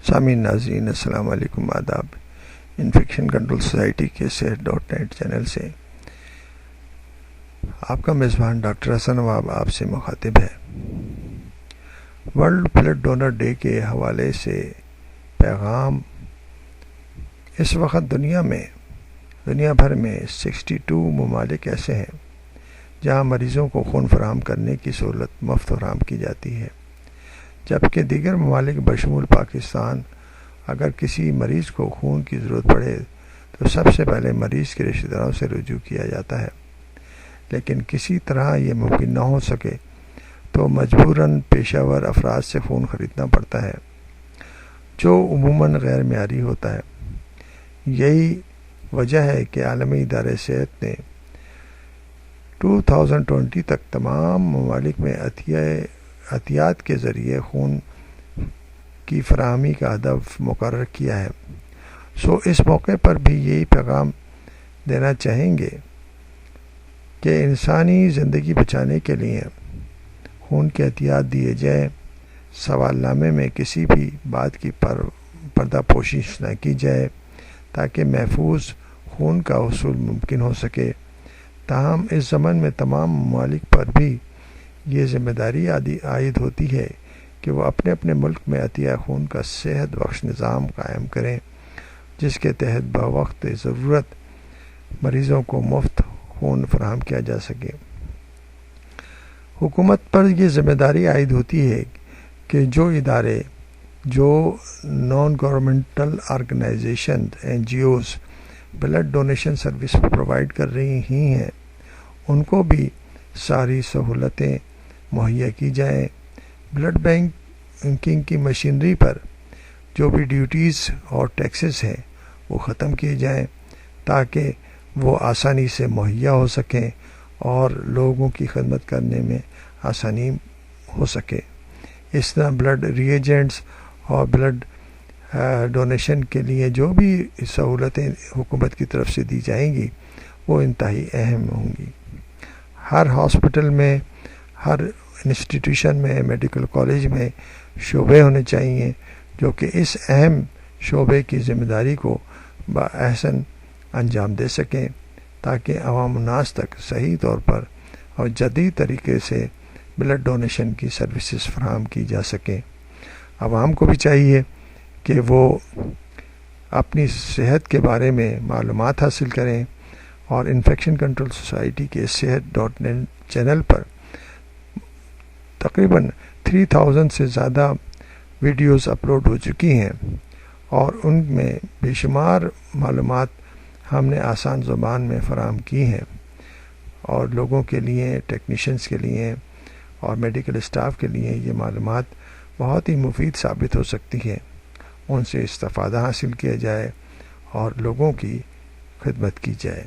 سامعین ناظرین السلام علیکم، آداب۔ انفیکشن کنٹرول سوسائٹی کے صحت.نیٹ چینل سے آپ کا میزبان ڈاکٹر حسن نواب آپ سے مخاطب ہے۔ ورلڈ بلڈ ڈونر ڈے کے حوالے سے پیغام۔ اس وقت دنیا بھر میں 62 ممالک ایسے ہیں جہاں مریضوں کو خون فراہم کرنے کی سہولت مفت فراہم کی جاتی ہے، جبکہ دیگر ممالک بشمول پاکستان اگر کسی مریض کو خون کی ضرورت پڑے تو سب سے پہلے مریض کے رشتہ داروں سے رجوع کیا جاتا ہے، لیکن کسی طرح یہ ممکن نہ ہو سکے تو مجبوراً پیشہ ور افراد سے خون خریدنا پڑتا ہے، جو عموماً غیر معیاری ہوتا ہے۔ یہی وجہ ہے کہ عالمی ادارہ صحت نے 2020 تک تمام ممالک میں عطیات کے ذریعے خون کی فراہمی کا ہدف مقرر کیا ہے۔ اس موقع پر بھی یہی پیغام دینا چاہیں گے کہ انسانی زندگی بچانے کے لیے خون کے عطیات دیے جائیں۔ سوال نامے میں کسی بھی بات کی پردہ پوشی نہ کی جائے تاکہ محفوظ خون کا حصول ممکن ہو سکے۔ تاہم اس ضمن میں تمام ممالک پر بھی یہ ذمہ داری عائد ہوتی ہے کہ وہ اپنے اپنے ملک میں عطیہ خون کا صحت بخش نظام قائم کریں، جس کے تحت بوقت ضرورت مریضوں کو مفت خون فراہم کیا جا سکے۔ حکومت پر یہ ذمہ داری عائد ہوتی ہے کہ جو ادارے جو non governmental organisation NGOs blood donation service provide کر رہی ہیں ان کو بھی ساری سہولتیں مہیا کی جائیں۔ بلڈ بینکنگ کی مشینری پر جو بھی ڈیوٹیز اور ٹیکسز ہیں وہ ختم کیے جائیں تاکہ وہ آسانی سے مہیا ہو سکیں اور لوگوں کی خدمت کرنے میں آسانی ہو سکے۔ اس طرح بلڈ ری ایجنٹس اور بلڈ ڈونیشن کے لیے جو بھی سہولتیں حکومت کی طرف سے دی جائیں گی وہ انتہائی اہم ہوں گی۔ ہر ہاسپٹل میں، ہر انسٹیٹیوشن میں، میڈیکل کالج میں شعبے ہونے چاہیے جو کہ اس اہم شعبے کی ذمہ داری کو بآحسن انجام دے سکیں تاکہ عوام الناس تک صحیح طور پر اور جدید طریقے سے بلڈ ڈونیشن کی سروسز فراہم کی جا سکیں۔ عوام کو بھی چاہیے کہ وہ اپنی صحت کے بارے میں معلومات حاصل کریں اور انفیکشن کنٹرول سوسائٹی کے صحت.نیٹ چینل پر تقریباً 3000 سے زیادہ ویڈیوز اپلوڈ ہو چکی ہیں اور ان میں بے شمار معلومات ہم نے آسان زبان میں فراہم کی ہیں اور لوگوں کے لیے، ٹیکنیشینز کے لیے اور میڈیکل اسٹاف کے لیے یہ معلومات بہت ہی مفید ثابت ہو سکتی ہیں۔ ان سے استفادہ حاصل کیا جائے اور لوگوں کی خدمت کی جائے۔